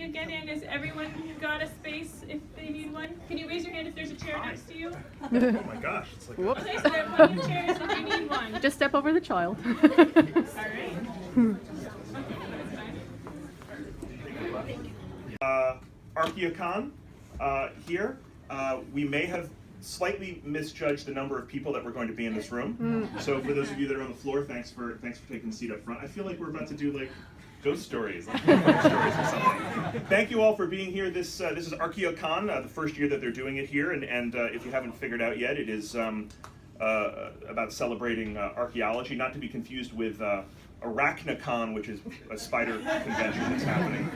to get in. Has everyone got a space if they need one? Can you raise your hand if there's a chair next to you? Oh my gosh, it's like Whoops. Okay, so there are plenty of chairs if you need one. Just step over the child. All right. Archeocon here. We may have slightly misjudged the number of people that were going to be in this room. So for those of you that are on the floor, thanks for taking a seat up front. I feel like we're about to do like ghost stories, like ghost stories or something. Thank you all for being here. This is Archeocon, the first year that they're doing it here, and if you haven't figured out yet, it is about celebrating archaeology, not to be confused with Arachnicon, which is a spider convention that's happening.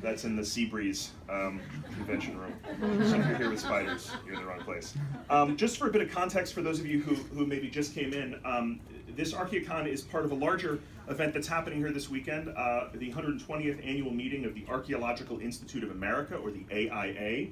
That's in the Seabreeze convention room. So if you're here with spiders, you're in the wrong place. Just for a bit of context for those of you who maybe just came in, this Archeocon is part of a larger event that's happening here this weekend, the 120th annual meeting of the Archaeological Institute of America, or the AIA.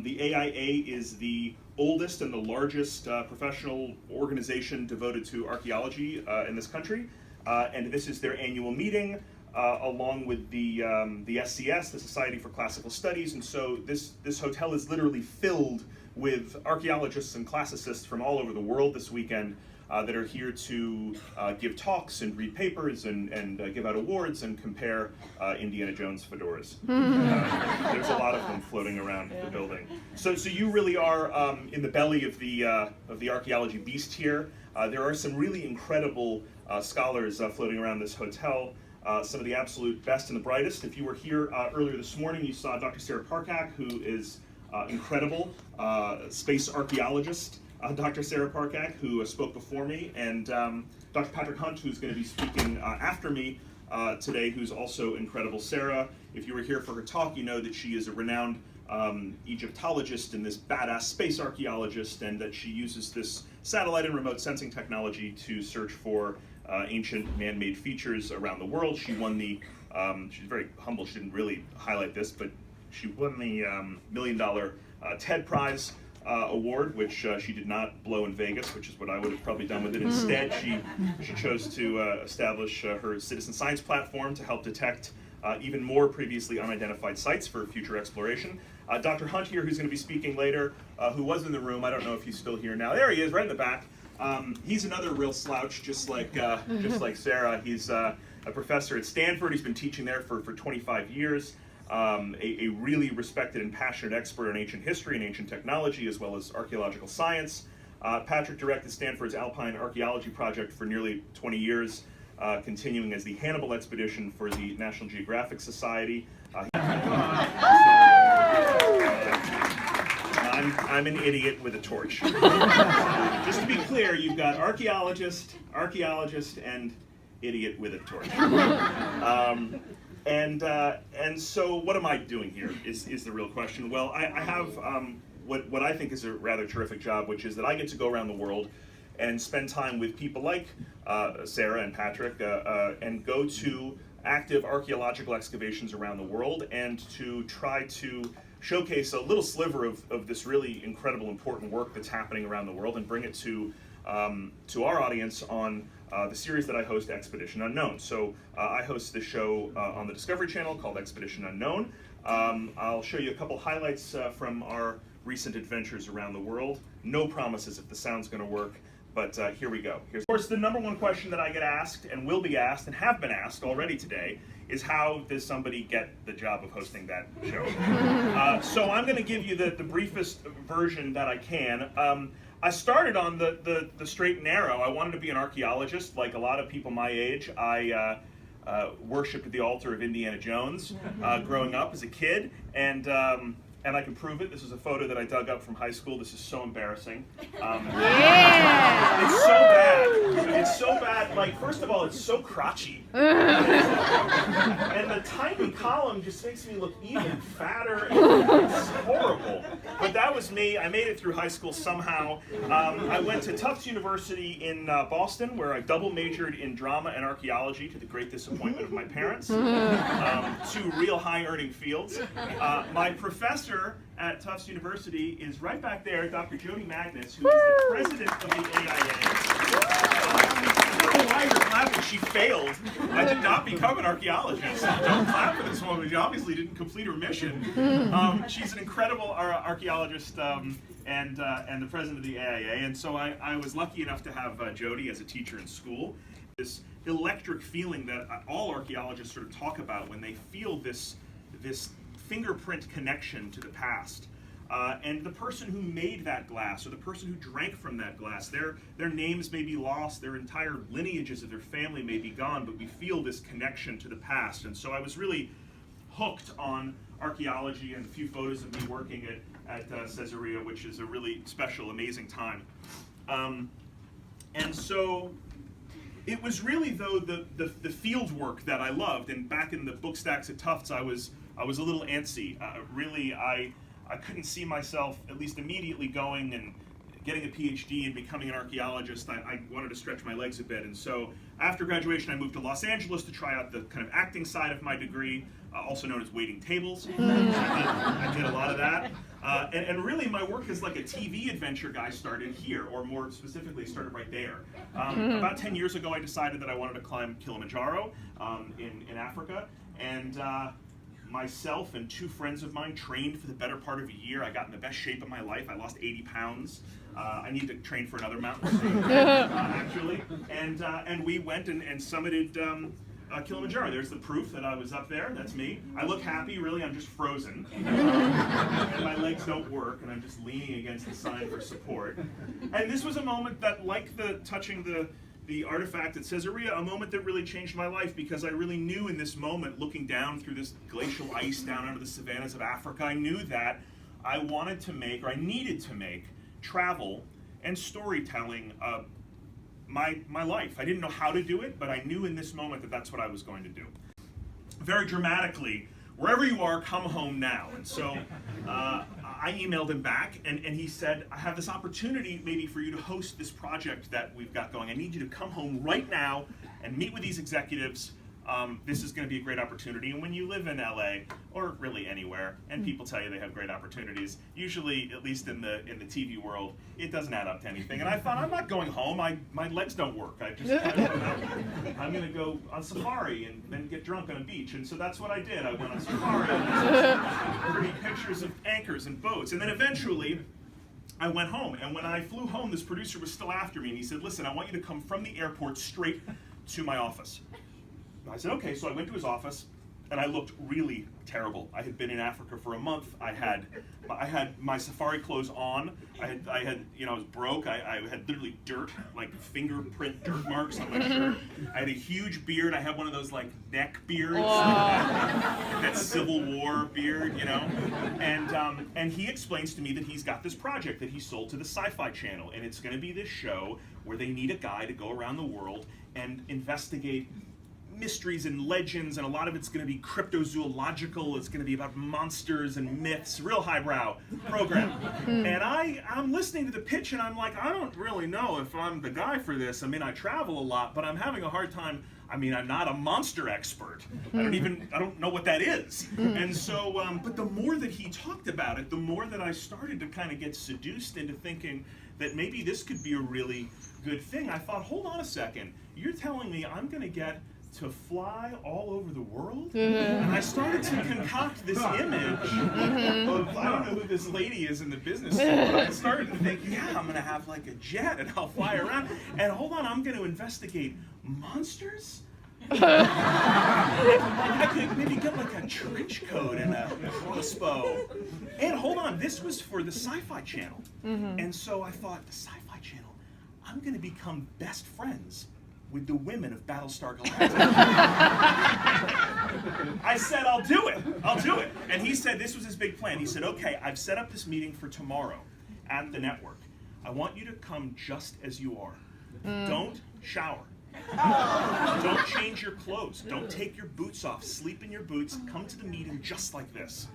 The AIA is the oldest and the largest professional organization devoted to archaeology in this country, and this is their annual meeting, along with the SCS, the Society for Classical Studies, and so this hotel is literally filled with archaeologists and classicists from all over the world this weekend that are here to give talks and read papers and give out awards and compare Indiana Jones fedoras. There's a lot of them floating around the building. So you really are in the belly of the archaeology beast here. There are some really incredible scholars floating around this hotel. Some of the absolute best and the brightest. If you were here earlier this morning, you saw Dr. Sarah Parkak, who is incredible, space archaeologist. Dr. Sarah Parkak, who spoke before me, and Dr. Patrick Hunt, who's going to be speaking after me today, who's also incredible. Sarah, if you were here for her talk, you know that she is a renowned Egyptologist and this badass space archaeologist, and that she uses this satellite and remote sensing technology to search for ancient man-made features around the world. She won the, she's very humble, she didn't really highlight this, but she won the $1 million TED Prize award, which she did not blow in Vegas, which is what I would have probably done with it. Instead, she chose to establish her citizen science platform to help detect even more previously unidentified sites for future exploration. Dr. Hunt here, who's going to be speaking later, who was in the room, I don't know if he's still here now. There he is, right in the back. He's another real slouch, just like Sarah. He's a professor at Stanford. He's been teaching there for 25 years. A really respected and passionate expert in ancient history and ancient technology, as well as archaeological science. Patrick directed Stanford's Alpine Archaeology Project for nearly 20 years, continuing as the Hannibal Expedition for the National Geographic Society. I'm an idiot with a torch. Just to be clear, you've got archaeologist, and idiot with a torch. And so what am I doing here is the real question. Well, I have what I think is a rather terrific job, which is that I get to go around the world and spend time with people like Sarah and Patrick and go to active archaeological excavations around the world and to try to showcase a little sliver of this really incredible, important work that's happening around the world and bring it to our audience on the series that I host, Expedition Unknown. So I host this show on the Discovery Channel called Expedition Unknown. I'll show you a couple highlights from our recent adventures around the world. No promises if the sound's going to work, but here we go. Of course, the number one question that I get asked and will be asked and have been asked already today is how does somebody get the job of hosting that show? So I'm going to give you the briefest version that I can. I started on the straight and narrow. I wanted to be an archaeologist. Like a lot of people my age, I worshipped at the altar of Indiana Jones growing up as a kid, and I can prove it. This is a photo that I dug up from high school. This is so embarrassing. Yeah. It's so bad. It's so bad. Like, first of all, it's so crotchy. And the tiny column just makes me look even fatter. It's horrible. But that was me. I made it through high school somehow. I went to Tufts University in Boston, where I double majored in drama and archaeology, to the great disappointment of my parents. Two real high-earning fields. My professor at Tufts University is right back there, Dr. Jody Magnus, who is the president of the AIA. I don't know why you're clapping. She failed. I did not become an archaeologist. Don't clap for this woman. She obviously didn't complete her mission. She's an incredible archaeologist and the president of the AIA. And so I was lucky enough to have Jody as a teacher in school. This electric feeling that all archaeologists sort of talk about when they feel this fingerprint connection to the past. And the person who made that glass, or the person who drank from that glass, their names may be lost, their entire lineages of their family may be gone, but we feel this connection to the past. And so I was really hooked on archaeology, and a few photos of me working at Caesarea, which is a really special, amazing time. And so it was really, though, the field work that I loved. And back in the book stacks at Tufts, I was a little antsy. Really, I couldn't see myself, at least immediately, going and getting a PhD and becoming an archaeologist. I wanted to stretch my legs a bit. And so after graduation, I moved to Los Angeles to try out the kind of acting side of my degree, also known as waiting tables. I did a lot of that. And really, my work as like a TV adventure guy started here, or more specifically, started right there. About 10 years ago, I decided that I wanted to climb Kilimanjaro in Africa. And myself and two friends of mine trained for the better part of a year. I got in the best shape of my life. I lost 80 pounds. I need to train for another mountain, actually. And we went and summited Kilimanjaro. There's the proof that I was up there. That's me. I look happy. Really, I'm just frozen. And my legs don't work, and I'm just leaning against the sign for support. And this was a moment that, like touching the artifact at Caesarea, a moment that really changed my life, because I really knew in this moment, looking down through this glacial ice down under the savannas of Africa, I knew that I wanted to make, or I needed to make, travel and storytelling my life. I didn't know how to do it, but I knew in this moment that that's what I was going to do. Very dramatically, wherever you are, come home now. And so I emailed him back, and he said, I have this opportunity maybe for you to host this project that we've got going. I need you to come home right now and meet with these executives. This is going to be a great opportunity. And when you live in LA, or really anywhere, and people tell you they have great opportunities, usually, at least in the TV world, it doesn't add up to anything. And I thought, I'm not going home. My legs don't work. I'm going to go on safari and then get drunk on a beach. And so that's what I did. I went on safari and pretty pictures of anchors and boats. And then eventually, I went home. And when I flew home, this producer was still after me. And he said, listen, I want you to come from the airport straight to my office. I said, okay, so I went to his office, and I looked really terrible. I had been in Africa for a month. I had my safari clothes on. I was broke. I had literally dirt, like fingerprint dirt marks on my shirt. I had a huge beard. I had one of those like neck beards, that Civil War beard, And he explains to me that he's got this project that he sold to the Sci-Fi Channel, and it's going to be this show where they need a guy to go around the world and investigate mysteries and legends, and a lot of it's going to be cryptozoological. It's going to be about monsters and myths, real highbrow program. And I'm listening to the pitch, and I'm like, I don't really know if I'm the guy for this. I mean, I travel a lot, but I'm having a hard time. I mean, I'm not a monster expert. I don't know what that is. And so, but the more that he talked about it, the more that I started to kind of get seduced into thinking that maybe this could be a really good thing. I thought, hold on a second. You're telling me I'm going to get to fly all over the world? And I started to concoct this image of, I don't know who this lady is in the business school, but I started to think, yeah, I'm going to have like a jet and I'll fly around. And hold on, I'm going to investigate monsters? I could maybe get like a trench coat and a crossbow. And hold on, this was for the Sci-Fi Channel. And so I thought, the Sci-Fi Channel, I'm going to become best friends with the women of Battlestar Galactica. I said, I'll do it. And he said, this was his big plan. He said, okay, I've set up this meeting for tomorrow at the network. I want you to come just as you are. Don't shower. Don't change your clothes. Don't take your boots off. Sleep in your boots. Come to the meeting just like this.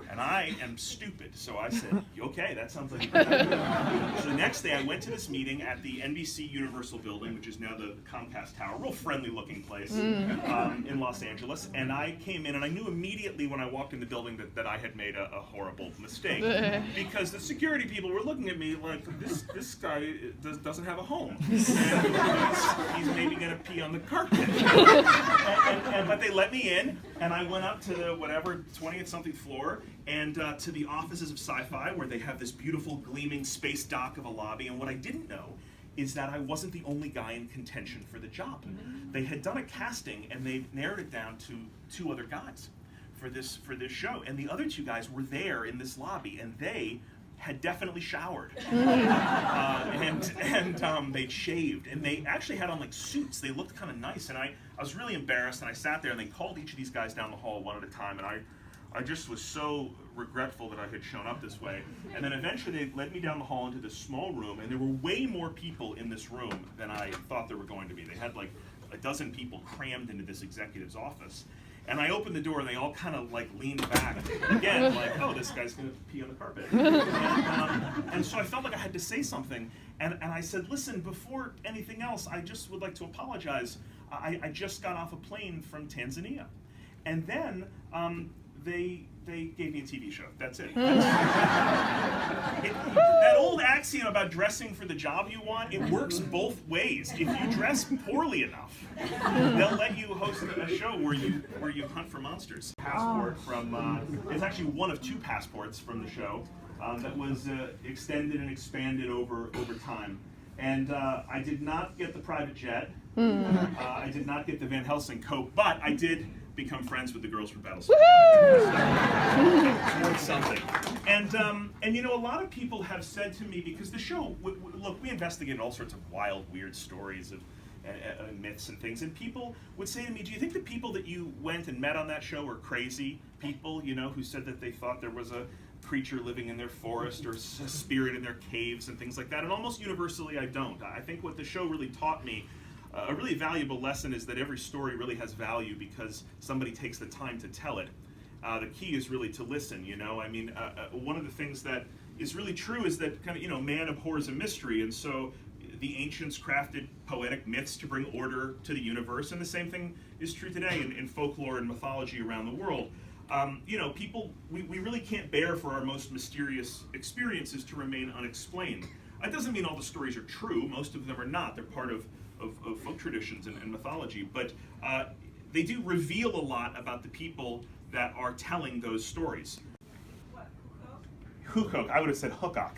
And I am stupid, so I said, okay, that sounds like a good idea. So the next day I went to this meeting at the NBC Universal building, which is now the Comcast Tower, real friendly looking place in Los Angeles. And I came in and I knew immediately when I walked in the building that I had made a horrible mistake. Because the security people were looking at me like, this guy doesn't have a home. And he's maybe gonna pee on the carpet. But they let me in, and I went up to the whatever 20th something floor, and to the offices of Sci-Fi, where they have this beautiful gleaming space dock of a lobby. And what I didn't know is that I wasn't the only guy in contention for the job. They had done a casting, and they narrowed it down to 2 other guys for this show, and the other 2 guys were there in this lobby, and they had definitely showered, and they'd shaved, and they actually had on like suits. They looked kind of nice, and I was really embarrassed, and I sat there, and they called each of these guys down the hall one at a time, and I just was so regretful that I had shown up this way. And then eventually they led me down the hall into this small room, and there were way more people in this room than I thought there were going to be. They had like a dozen people crammed into this executive's office. And I opened the door, and they all kind of like leaned back again, like, "Oh, this guy's gonna pee on the carpet." And so I felt like I had to say something, and I said, "Listen, before anything else, I just would like to apologize. I just got off a plane from Tanzania," and then they gave me a TV show. That's it. That old axiom about dressing for the job you want, it works both ways. If you dress poorly enough, they'll let you host a show where you hunt for monsters. Passport from it's actually one of 2 passports from the show that was extended and expanded over time. And I did not get the private jet. I did not get the Van Helsing coat, but I did become friends with the girls from Battlestar. It's worth something. And you know, a lot of people have said to me, because the show, look, we investigated all sorts of wild, weird stories of myths and things, and people would say to me, "Do you think the people that you went and met on that show were crazy people, you know, who said that they thought there was a creature living in their forest or a spirit in their caves and things like that?" And almost universally, I don't. I think what the show really taught me, a really valuable lesson, is that every story really has value because somebody takes the time to tell it. The key is really to listen, you know? I mean, one of the things that is really true is that kind of, you know, man abhors a mystery, and so the ancients crafted poetic myths to bring order to the universe, and the same thing is true today in folklore and mythology around the world. You know, we really can't bear for our most mysterious experiences to remain unexplained. That doesn't mean all the stories are true. Most of them are not. They're part of folk traditions and mythology, but they do reveal a lot about the people that are telling those stories. What, Hukok? I would have said Hukok,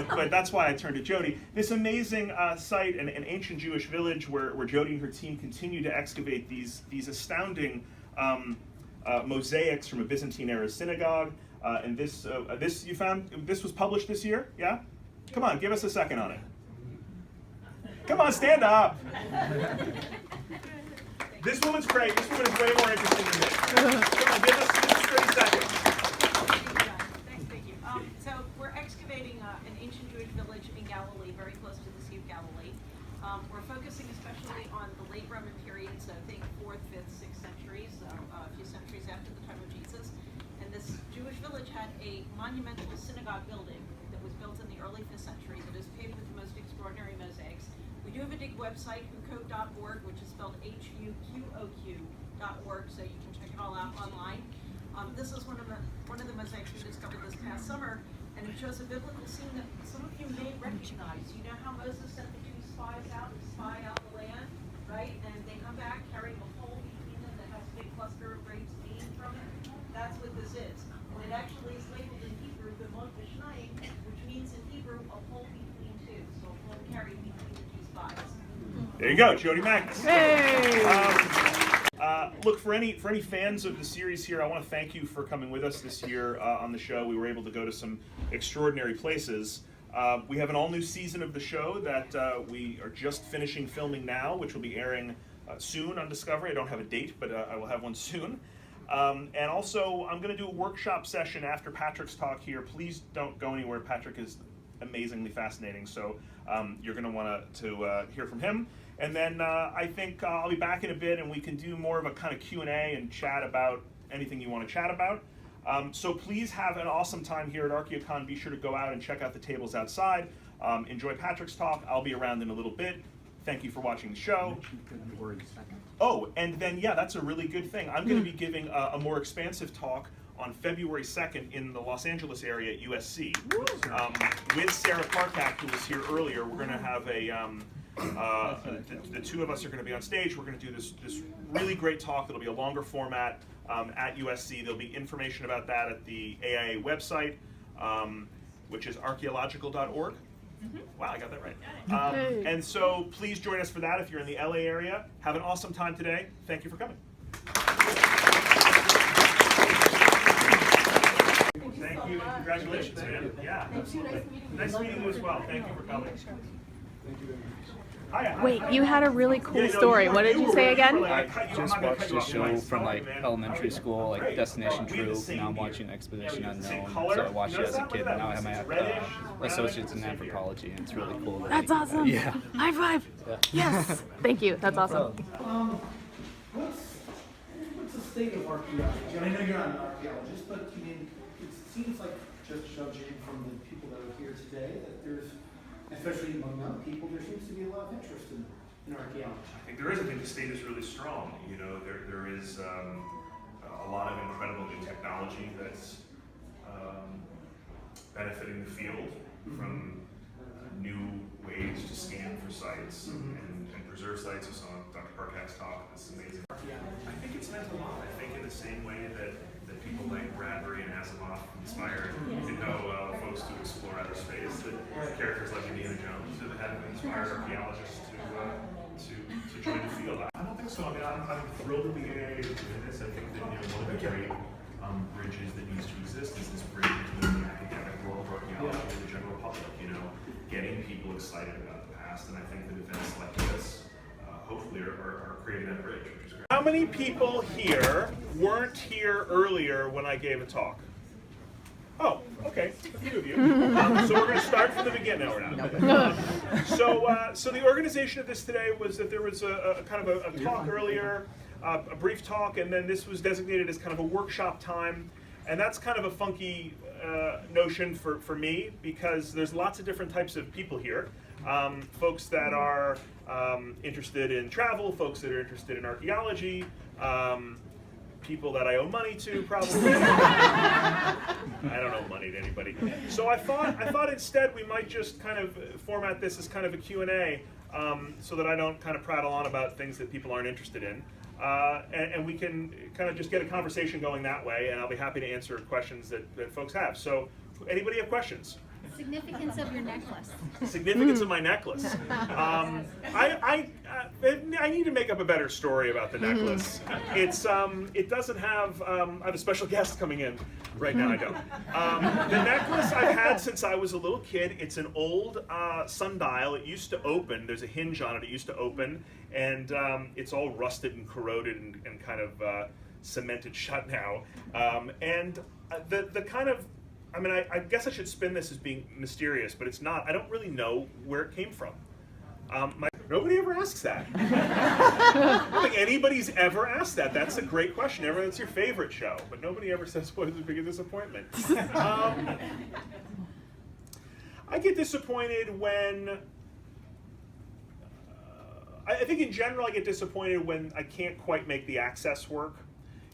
but that's why I turned to Jody. This amazing site, an ancient Jewish village where Jody and her team continue to excavate these astounding mosaics from a Byzantine era synagogue. And this you found, this was published this year, yeah? Come on, give us a second on it. Come on, stand up. This woman's great. This woman is way more interesting than me. Come on, give us 30 seconds. Thank you. So we're excavating an ancient Jewish village in Galilee, very close to the Sea of Galilee. We're focusing especially on the late Roman period, so think 4th, 5th, 6th centuries, so a few centuries after the time of Jesus. And this Jewish village had a monumental synagogue building that was built in the early 5th century that is paved with the most extraordinary mosaics. We do have a dig website, hukok.org, which is spelled HUQOQ.org, so you can check it all out online. This is one of the mosaics we discovered this past summer, and it shows a biblical scene that some of you may recognize. You know how Moses sent the 2 spies out to spy out the land, right? And they come back carrying a pole between them that has a big cluster of grapes hanging from it. That's what this is. And it actually is labeled in Hebrew, B'mot B'shnayim, which means in Hebrew, a pole between 2. So a pole carried between the 2 spies. There you go, Jody Magnus. Hey! Look, for any fans of the series here, I want to thank you for coming with us this year on the show. We were able to go to some extraordinary places. We have an all-new season of the show that we are just finishing filming now, which will be airing soon on Discovery. I don't have a date, but I will have one soon. And also, I'm going to do a workshop session after Patrick's talk here. Please don't go anywhere. Patrick is amazingly fascinating, so you're going to want to hear from him. And then I think I'll be back in a bit, and we can do more of a kind of Q&A and chat about anything you want to chat about. So please have an awesome time here at Archeocon. Be sure to go out and check out the tables outside. Enjoy Patrick's talk. I'll be around in a little bit. Thank you for watching the show. Oh, and then, yeah, that's a really good thing. I'm going to be giving a more expansive talk on February 2nd in the Los Angeles area at USC. With Sarah Parkak, who was here earlier. We're going to have the two of us are going to be on stage. We're going to do this really great talk. It'll be a longer format at USC. There'll be information about that at the AIA website, which is archaeological.org. Wow, I got that right. And so please join us for that if you're in the LA area. Have an awesome time today. Thank you for coming. Thank you and congratulations, man. Yeah, absolutely. Nice meeting you as well. Thank you for coming. Wait, you had a really cool story. What did you say again? I just watched a show from like elementary school, like Destination True. Now I'm watching Expedition Unknown. So I watched it as a kid, and now I have my associates in anthropology, and it's really cool. That's awesome. Yeah. High five. Yeah. Yes. Thank you. That's awesome. What's the state of archaeology? I know you're not an archaeologist, but I mean, it seems like just judging from the people that are here today that there's, especially among young people, there seems to be a lot of interest in archaeology. I think there is. I think the state is really strong. You know, there is a lot of incredible new technology that's benefiting the field from new ways to scan for sites and preserve sites. You saw Dr. Parkak's talk. This is amazing. I think it's meant a lot. I think in the same way that people like Bradbury and Asimov inspired folks to explore outer space, that characters like Indiana Jones have inspired archaeologists to join the field. I don't think so. I mean, I'm thrilled to be doing this. I think that one of the great bridges that needs to exist is this bridge between the academic world of archaeology and the general public. Getting people excited about the past, and I think that events like this hopefully are creating that bridge, which is great. How many people here weren't here earlier when I gave a talk? Oh, okay, a few of you. So we're going to start from the beginning. No, we're not. So the organization of this today was that there was a kind of a talk earlier, a brief talk, and then this was designated as kind of a workshop time. And that's kind of a funky notion for me, because there's lots of different types of people here. Folks that are interested in travel, folks that are interested in archaeology, people that I owe money to, probably. I don't owe money to anybody. So I thought instead we might just kind of format this as kind of a Q&A, so that I don't kind of prattle on about things that people aren't interested in. And we can kind of just get a conversation going that way, and I'll be happy to answer questions that folks have. So, anybody have questions? Significance of your necklace. Significance of my necklace. I need to make up a better story about the necklace. It doesn't have. I have a special guest coming in right now. I don't. The necklace I've had since I was a little kid. It's an old sundial. It used to open. There's a hinge on it. It used to open, and it's all rusted and corroded and kind of cemented shut now. And the kind of, I mean, I guess I should spin this as being mysterious, but it's not. I don't really know where it came from. Nobody ever asks that. I don't think anybody's ever asked that. That's a great question. That's your favorite show, but nobody ever says, what is the biggest disappointment? I get disappointed when, I think in general I get disappointed when I can't quite make the access work.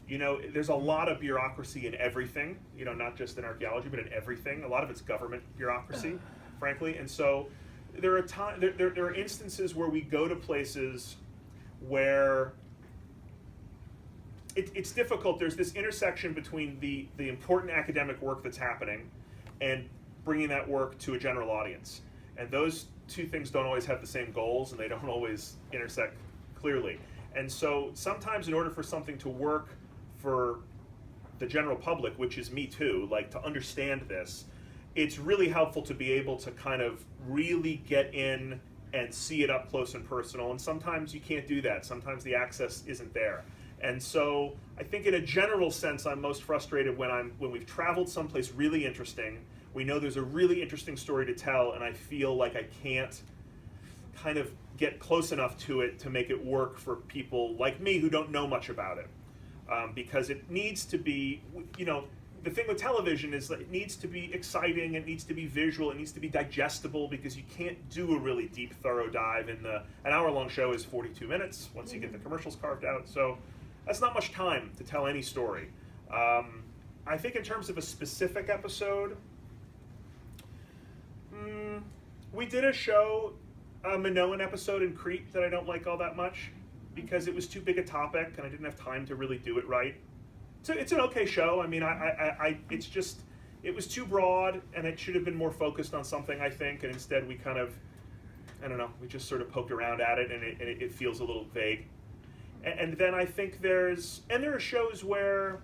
There's a lot of bureaucracy in everything, not just in archaeology, but in everything. A lot of it's government bureaucracy, frankly. And so there are instances where we go to places where it's difficult. There's this intersection between the important academic work that's happening and bringing that work to a general audience. And those two things don't always have the same goals, and they don't always intersect clearly. And so sometimes in order for something to work for the general public, which is me too, like to understand this, it's really helpful to be able to kind of really get in and see it up close and personal. And sometimes you can't do that. Sometimes the access isn't there. And so I think in a general sense, I'm most frustrated when we've traveled someplace really interesting. We know there's a really interesting story to tell, and I feel like I can't kind of get close enough to it to make it work for people like me who don't know much about it. Because it needs to be, the thing with television is that it needs to be exciting, it needs to be visual, it needs to be digestible, because you can't do a really deep, thorough dive in an hour-long show is 42 minutes once you get the commercials carved out. So that's not much time to tell any story. I think in terms of a specific episode, we did a show, a Minoan episode in Crete that I don't like all that much because it was too big a topic and I didn't have time to really do it right. So it's an okay show. I mean, it's just, it was too broad and it should have been more focused on something, I think, and instead we kind of, I don't know, we just sort of poked around at it and it feels a little vague. And then I think there are shows where,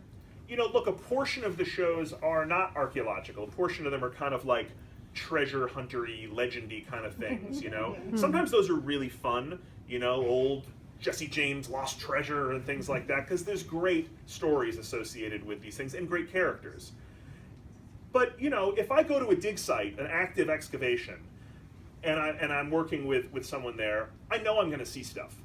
you know, look, a portion of the shows are not archaeological. A portion of them are kind of like treasure hunter-y, legendy kind of things, you know. Sometimes those are really fun, you know, old Jesse James lost treasure and things like that, because there's great stories associated with these things and great characters. But, you know, if I go to a dig site, an active excavation, and I'm working with someone there, I know I'm going to see stuff.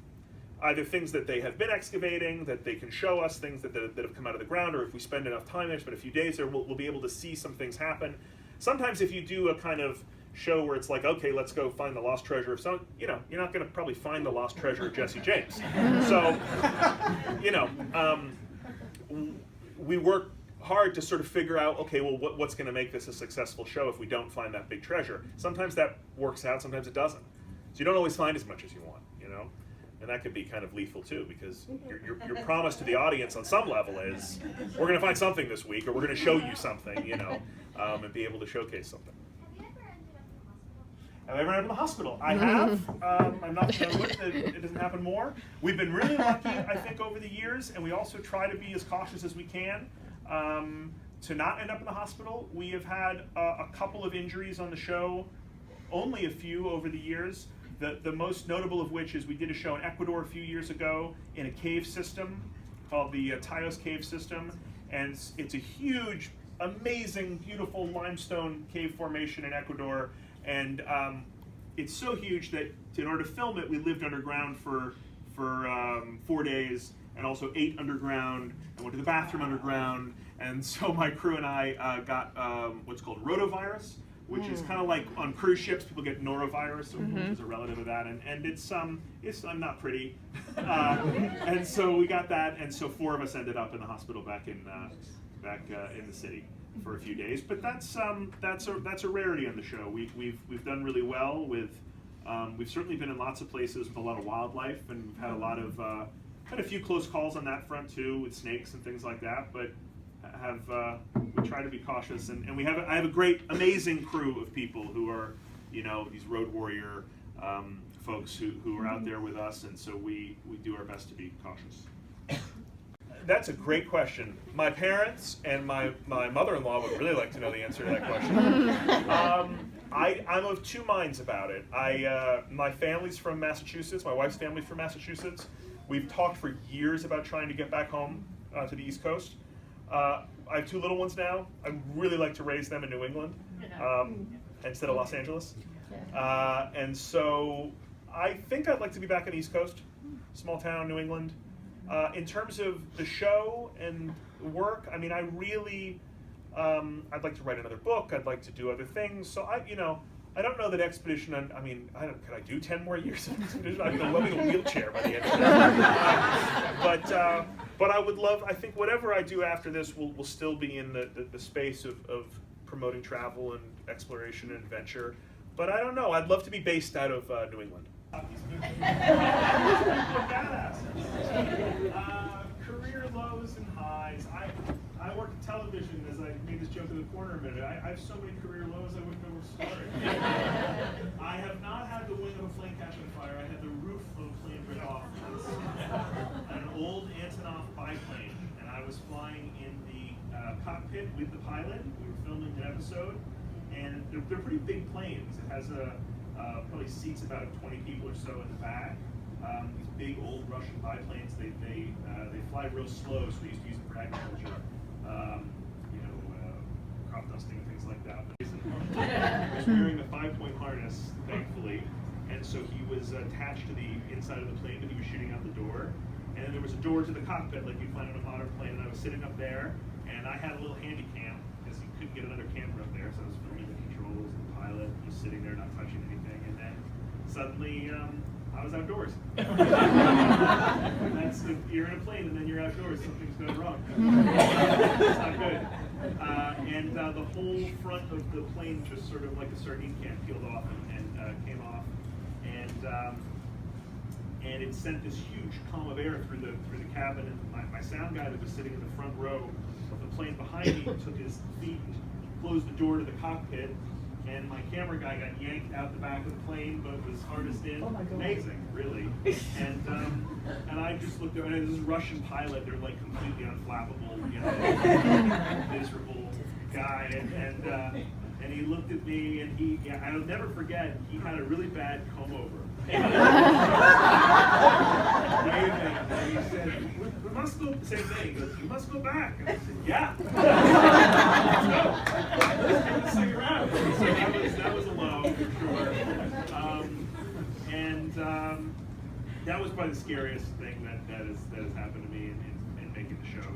Either things that they have been excavating, that they can show us, things that have come out of the ground, or if we spend enough time there, spend a few days there, we'll be able to see some things happen. Sometimes if you do a kind of show where it's like, okay, let's go find the lost treasure of some, you know, you're not going to probably find the lost treasure of Jesse James. So, you know, we work hard to sort of figure out, okay, well, what's going to make this a successful show if we don't find that big treasure? Sometimes that works out, sometimes it doesn't. So you don't always find as much as you want, you know? And that could be kind of lethal too, because your promise to the audience on some level is, we're going to find something this week, or we're going to show you something, you know, and be able to showcase something. Have I ever ended up in the hospital? I have. I'm not going to wish that it doesn't happen more. We've been really lucky, I think, over the years, and we also try to be as cautious as we can to not end up in the hospital. We have had a couple of injuries on the show, only a few over the years. The most notable of which is we did a show in Ecuador a few years ago in a cave system called the Tayos Cave System, and it's a huge, amazing, beautiful limestone cave formation in Ecuador. And it's so huge that in order to film it, we lived underground for 4 days, and also ate underground, and went to the bathroom underground. And so my crew and I got what's called rotavirus, which is kind of like on cruise ships, people get norovirus, which is a relative of that, and it's not pretty. And so we got that, and so 4 of us ended up in the hospital back in the city for a few days. But that's a rarity on the show. We've done really well with. We've certainly been in lots of places with a lot of wildlife, and we've had a lot of had a few close calls on that front too, with snakes and things like that. But we try to be cautious, and I have a great, amazing crew of people who are, you know, these road warrior folks who are out there with us, and so we do our best to be cautious. That's a great question. My parents and my mother-in-law would really like to know the answer to that question. I'm of two minds about it. My family's from Massachusetts. My wife's family's from Massachusetts. We've talked for years about trying to get back home to the East Coast. I have 2 little ones now. I'd really like to raise them in New England instead of Los Angeles. And so I think I'd like to be back on the East Coast, small town, New England. In terms of the show and work, I mean, I really, I'd like to write another book. I'd like to do other things. So I don't know that expedition. Could I do 10 more years of expedition? I'd be loving a wheelchair by the end of it. But I would love. I think whatever I do after this will still be in the space of promoting travel and exploration and adventure. But I don't know. I'd love to be based out of New England. Career lows and highs. I work in television, as I made this joke in the corner a minute. I have so many career lows I wouldn't know where to start. I have not had the wing of a plane catch on fire. I had the roof of a plane rid off. An old Antonov biplane, and I was flying in the cockpit with the pilot. We were filming an episode, and they're pretty big planes. It has probably seats about 20 people or so in the back. These big old Russian biplanes, they fly real slow, so we used to use them for agriculture, crop dusting and things like that. But he was wearing the 5-point harness, thankfully, and so he was attached to the inside of the plane, but he was shooting out the door. And then there was a door to the cockpit, like you'd find on a modern plane, and I was sitting up there, and I had a little handy cam because you couldn't get another camera up there, so I was filming the controls and the pilot, just sitting there not touching anything, and then suddenly I was outdoors. That's you're in a plane and then you're outdoors, something's going wrong. It's not good. And the whole front of the plane just sort of like a sardine can peeled off and came off, and it sent this huge column of air through the cabin. And my sound guy that was sitting in the front row of the plane behind me took his feet and closed the door to the cockpit. And my camera guy got yanked out the back of the plane, but was hardest in. Oh amazing, really. And I just looked over, and this Russian pilot, they're like completely unflappable, you know, miserable guy. And he looked at me, and I'll never forget, he had a really bad comb over. And he said, we must go, same thing, he goes, you must go back. And I said, yeah. Let's go. Let's get the second round. So that was a low, for sure. That was probably the scariest thing that has happened to me in making the show.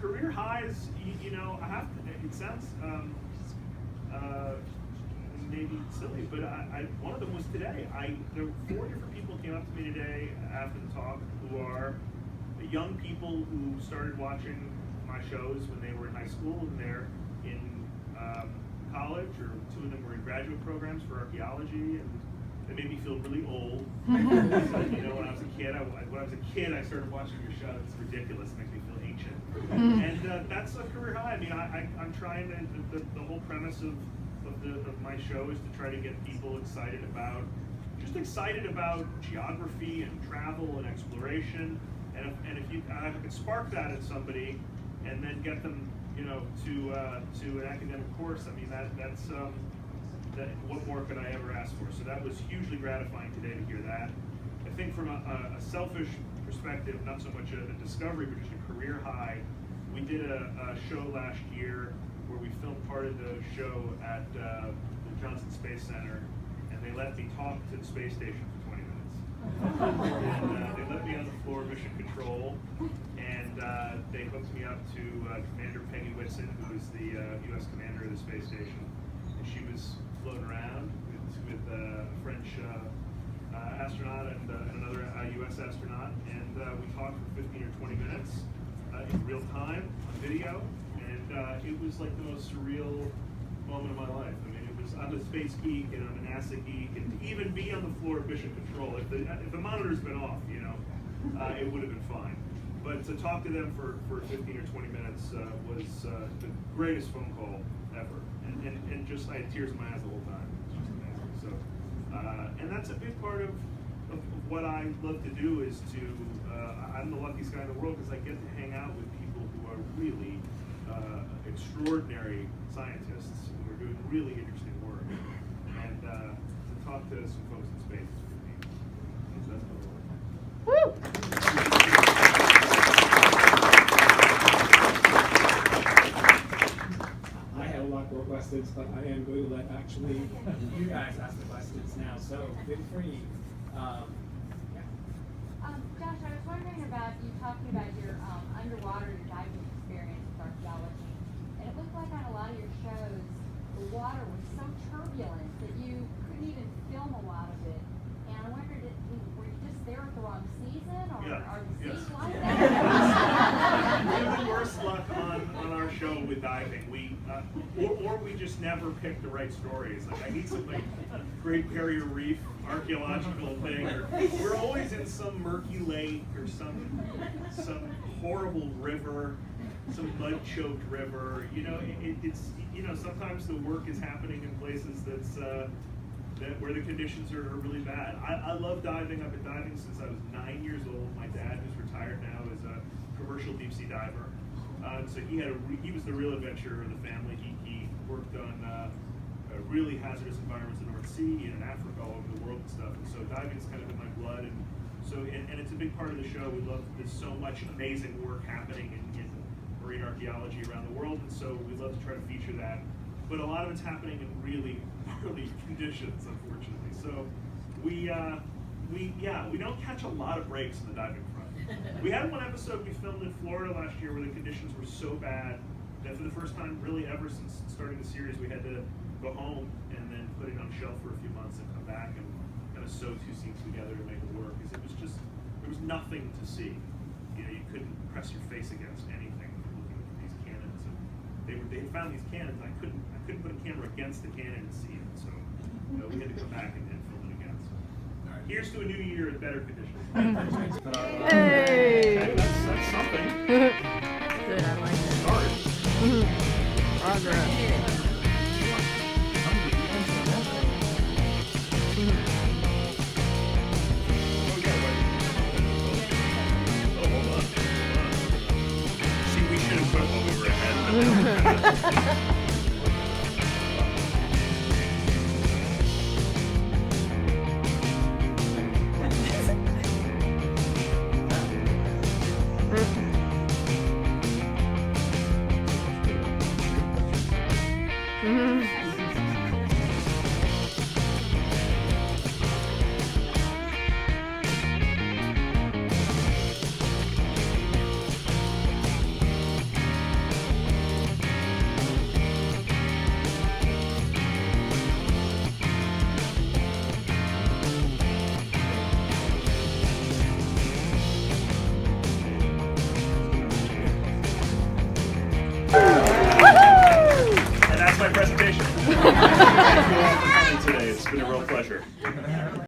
Career highs, you know, I have to, it sounds maybe silly, but one of them was today. There were 4 different people came up to me today after the talk who are young people who started watching my shows when they were in high school, and they're in college, or 2 of them were in graduate programs for archaeology, and they made me feel really old. So, you know, when I was a kid, I started watching your show. It's ridiculous. It makes me feel ancient. And that's a career high. I mean, I'm trying to, the whole premise of my show is to try to get people excited about geography and travel and exploration. And if I could spark that in somebody, and then get them, you know, to an academic course, I mean, that's what more could I ever ask for? So that was hugely gratifying today to hear that. I think from a selfish perspective, not so much a discovery, but just a career high. We did a show last year where we filmed part of the show at the Johnson Space Center, and they let me talk to the space station for 20 minutes. And they let me on the floor of mission control, and they hooked me up to Commander Peggy Whitson, who is the U.S. commander of the space station. And she was floating around with a French astronaut and another U.S. astronaut, and we talked for 15 or 20 minutes in real time on video, and it was like the most surreal moment of my life. I mean, I'm a space geek and I'm a NASA geek, and to even be on the floor of mission control, if the monitor's been off, you know, it would have been fine. But to talk to them for 15 or 20 minutes was the greatest phone call ever, and just I had tears in my eyes the whole time. It was just amazing. So, and that's a big part of what I love to do is to. I'm the luckiest guy in the world because I get to hang out with people who are really extraordinary scientists who are doing really interesting work, and to talk to some folks in space is pretty neat. So that's what I had a lot more questions, but I am going to let actually you guys ask the questions now. So feel free. Josh, I was wondering about you talking about your underwater diving experience with archaeology, and it looked like on a lot of your shows the water was so turbulent that you couldn't even film a lot of it. And I wondered, were you just there at the wrong season, or are the seas like that? We have the worst luck on our show with diving. Or we just never pick the right stories. Like I need some like Great Barrier Reef archaeological thing, or we're always in some murky lake or some horrible river, some mud-choked river. You know, it's you know, sometimes the work is happening in places that's where the conditions are really bad. I love diving. I've been diving since I was 9 years old. My dad, who's retired now, is a commercial deep sea diver. So he was the real adventurer of the family. He worked on really hazardous environments in the North Sea and in Africa, all over the world and stuff. And so diving is kind of in my blood, and it's a big part of the show. There's so much amazing work happening in marine archaeology around the world, and so we love to try to feature that. But a lot of it's happening in really gnarly conditions, unfortunately. So we don't catch a lot of breaks in the diving front. We had one episode we filmed in Florida last year where the conditions were so bad that for the first time really ever since starting the series, we had to go home and then put it on a shelf for a few months and come back and kind of sew two scenes together to make it work. Because it was just, there was nothing to see. You know, you couldn't press your face against anything looking at these cannons. And they had found these cannons. I couldn't put a camera against the cannon and see it. So you know, we had to come back and film it again. So here's to a new year in better conditions. Hey! That's something. Good, I like it. Sorry. Progress. See, we should have put it while we were ahead. And that's my presentation. Thank you all for coming today. It's been a real pleasure.